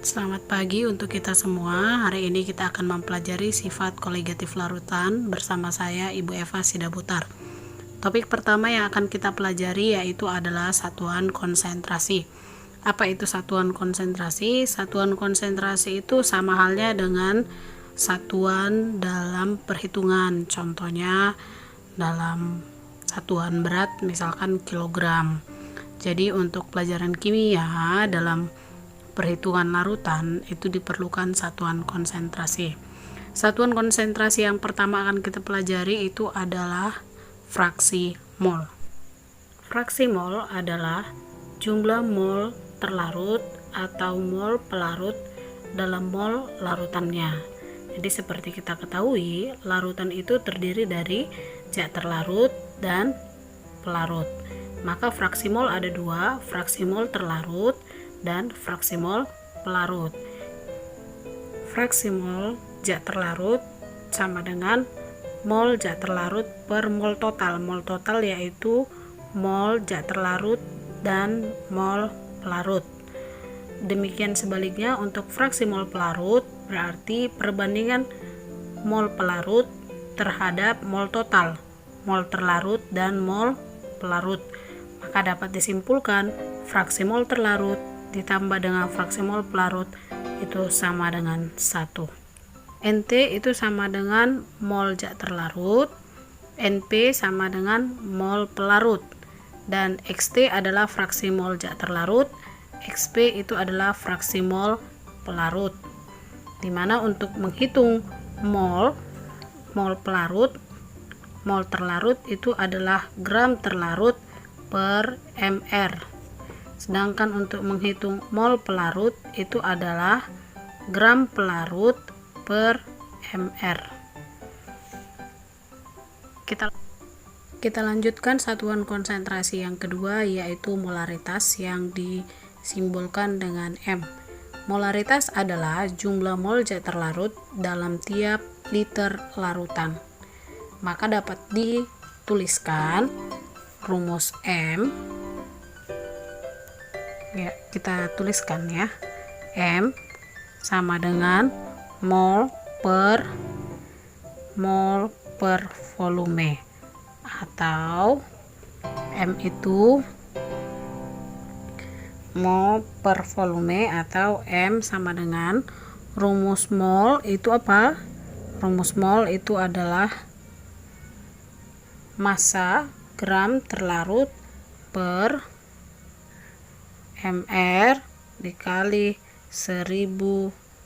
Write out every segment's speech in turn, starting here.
Selamat pagi untuk kita semua. Hari ini kita akan mempelajari sifat koligatif larutan bersama saya Ibu Eva Sidaputar. Topik pertama yang akan kita pelajari yaitu adalah satuan konsentrasi. Apa itu satuan konsentrasi? Satuan konsentrasi itu sama halnya dengan satuan dalam perhitungan. Contohnya dalam satuan berat misalkan kilogram. Jadi untuk pelajaran kimia dalam perhitungan larutan itu diperlukan satuan konsentrasi. Satuan konsentrasi yang pertama akan kita pelajari itu adalah fraksi mol. Fraksi mol adalah jumlah mol terlarut atau mol pelarut dalam mol larutannya. Jadi seperti kita ketahui, larutan itu terdiri dari zat terlarut dan pelarut. Maka fraksi mol ada dua, fraksi mol terlarut dan fraksi mol pelarut. Fraksi mol zat terlarut sama dengan mol zat terlarut per mol total. Mol total yaitu mol zat terlarut dan mol pelarut. Demikian sebaliknya untuk fraksi mol pelarut berarti perbandingan mol pelarut terhadap mol total, mol terlarut dan mol pelarut. Maka dapat disimpulkan fraksi mol terlarut ditambah dengan fraksi mol pelarut itu sama dengan 1. NT itu sama dengan mol zat terlarut, NP sama dengan mol pelarut, dan XT adalah fraksi mol zat terlarut, XP itu adalah fraksi mol pelarut. Dimana untuk menghitung mol pelarut, mol terlarut itu adalah gram terlarut per mr. Sedangkan untuk menghitung mol pelarut itu adalah gram pelarut per mr. Kita lanjutkan satuan konsentrasi yang kedua yaitu molaritas yang disimbolkan dengan M. Molaritas adalah jumlah mol zat terlarut dalam tiap liter larutan. Maka dapat dituliskan rumus M. Ya, kita tuliskan ya. M sama dengan mol per volume, atau M itu mol per volume, atau M sama dengan rumus mol itu apa? Rumus mol itu adalah massa gram terlarut per mr dikali 1000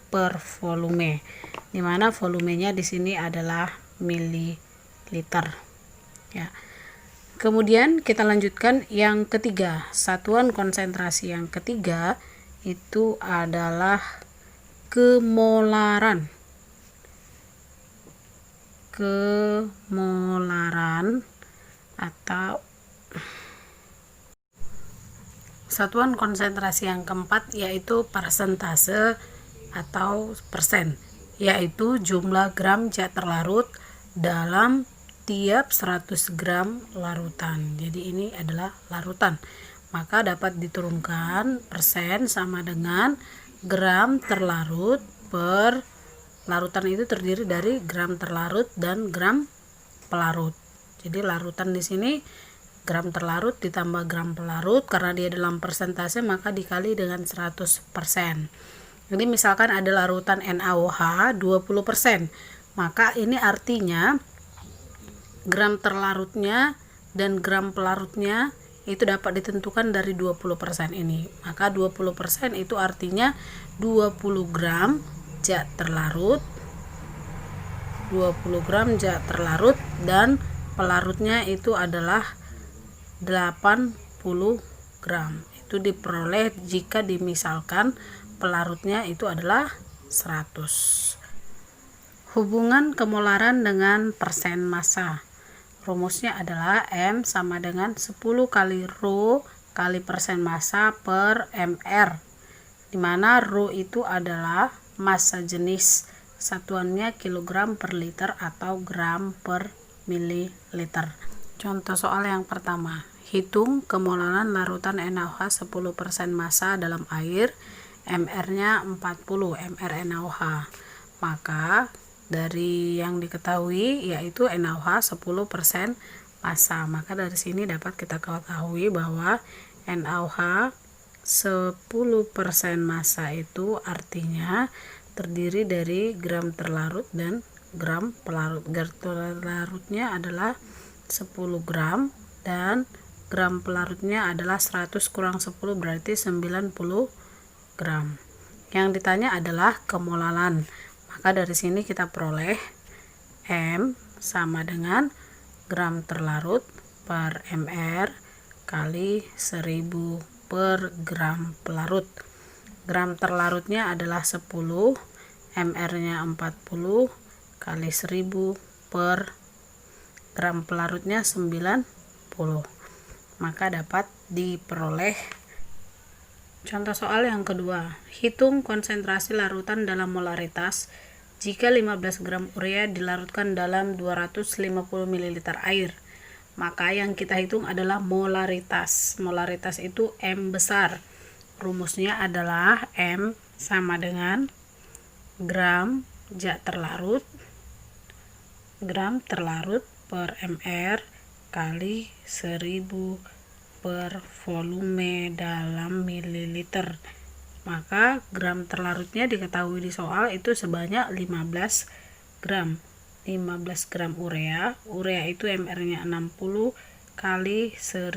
per volume, dimana volumenya di sini adalah mililiter. Ya. Kemudian kita lanjutkan yang ketiga, satuan konsentrasi yang ketiga itu adalah kemolaran. Kemolaran atau satuan konsentrasi yang keempat yaitu persentase atau persen, yaitu jumlah gram zat terlarut dalam tiap 100 gram larutan. Jadi ini adalah larutan, maka dapat diturunkan persen sama dengan gram terlarut per larutan. Itu terdiri dari gram terlarut dan gram pelarut. Jadi larutan di sini gram terlarut ditambah gram pelarut, karena dia dalam persentase maka dikali dengan 100%. Jadi misalkan ada larutan NaOH 20%, maka ini artinya gram terlarutnya dan gram pelarutnya itu dapat ditentukan dari 20% ini. Maka 20% itu artinya 20 gram zat terlarut, 20 gram zat terlarut, dan pelarutnya itu adalah 80 gram. Itu diperoleh jika dimisalkan pelarutnya itu adalah 100. Hubungan kemolaran dengan persen massa. Rumusnya adalah M sama dengan 10 kali Rho kali persen massa per mr, dimana Rho itu adalah massa jenis, satuannya kilogram per liter atau gram per mililiter. Contoh soal yang pertama, hitung kemolaran larutan NaOH 10% massa dalam air, MR-nya 40 mR NaOH. Maka dari yang diketahui yaitu NaOH 10% massa. Maka dari sini dapat kita ketahui bahwa NaOH 10% massa itu artinya terdiri dari gram terlarut dan gram pelarut. Gram terlarutnya adalah 10 gram dan gram pelarutnya adalah 100 kurang 10 berarti 90 gram. Yang ditanya adalah kemolalan. Maka dari sini kita peroleh M sama dengan gram terlarut per MR kali 1000 per gram pelarut. Gram terlarutnya adalah 10, MR-nya 40 kali 1000 per gram pelarutnya 90. Maka dapat diperoleh. Contoh soal yang kedua, hitung konsentrasi larutan dalam molaritas jika 15 gram urea dilarutkan dalam 250 ml air. Maka yang kita hitung adalah molaritas. Molaritas itu M besar. Rumusnya adalah M sama dengan gram zat terlarut per MR kali 1000 per volume dalam mililiter. Maka gram terlarutnya diketahui di soal itu sebanyak 15 gram. 15 gram urea itu MR-nya 60 kali 1000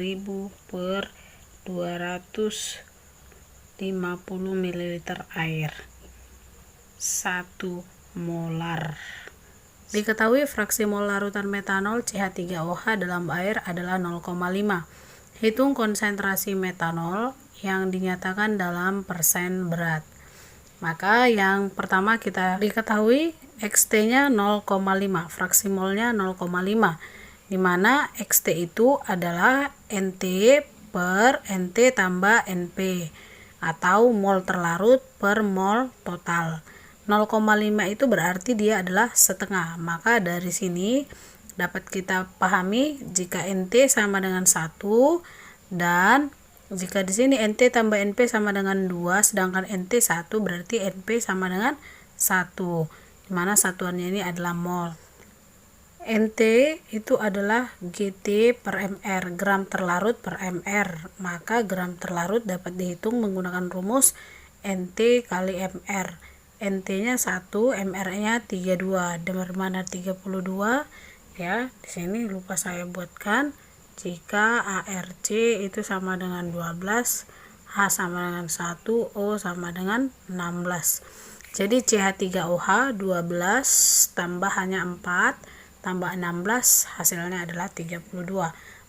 per 250 ml air, 1 molar. Diketahui fraksi mol larutan metanol CH3OH dalam air adalah 0,5. Hitung konsentrasi metanol yang dinyatakan dalam persen berat. Maka yang pertama kita diketahui XT-nya 0,5, fraksi molnya 0,5, dimana XT itu adalah NT per NT tambah NP atau mol terlarut per mol total. 0,5 itu berarti dia adalah setengah. Maka dari sini dapat kita pahami jika NT sama dengan 1 dan jika di sini NT tambah NP sama dengan 2, sedangkan NT 1 berarti NP sama dengan 1, dimana satuannya ini adalah mol. NT itu adalah GT per MR, gram terlarut per MR. Maka gram terlarut dapat dihitung menggunakan rumus NT kali MR. NT-nya 1, MR-nya 32. Dari mana 32? Ya, di sini lupa saya buatkan. Jika ARC itu sama dengan 12, H sama dengan 1, O sama dengan 16. Jadi CH3OH 12 tambah hanya 4 tambah 16 hasilnya adalah 32.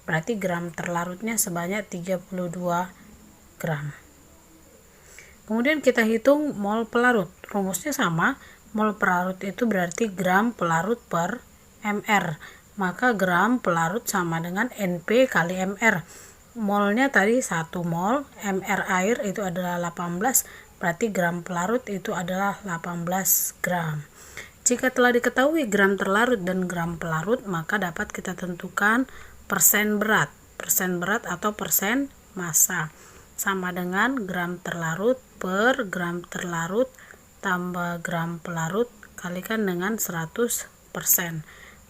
Berarti gram terlarutnya sebanyak 32 gram. Kemudian kita hitung mol pelarut. Rumusnya sama, mol pelarut itu berarti gram pelarut per MR. Maka gram pelarut sama dengan NP kali MR. Molnya tadi 1 mol, MR air itu adalah 18, berarti gram pelarut itu adalah 18 gram. Jika telah diketahui gram terlarut dan gram pelarut, maka dapat kita tentukan persen berat. Persen berat atau persen massa sama dengan gram terlarut per gram terlarut tambah gram pelarut kalikan dengan 100%.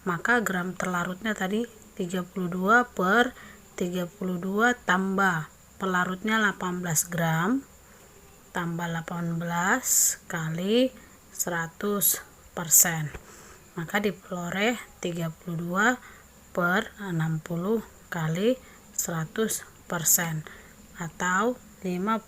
Maka gram terlarutnya tadi 32 per 32 tambah pelarutnya 18 gram tambah 18 kali 100%. Maka diperoleh 32 per 60 kali 100% atau 50.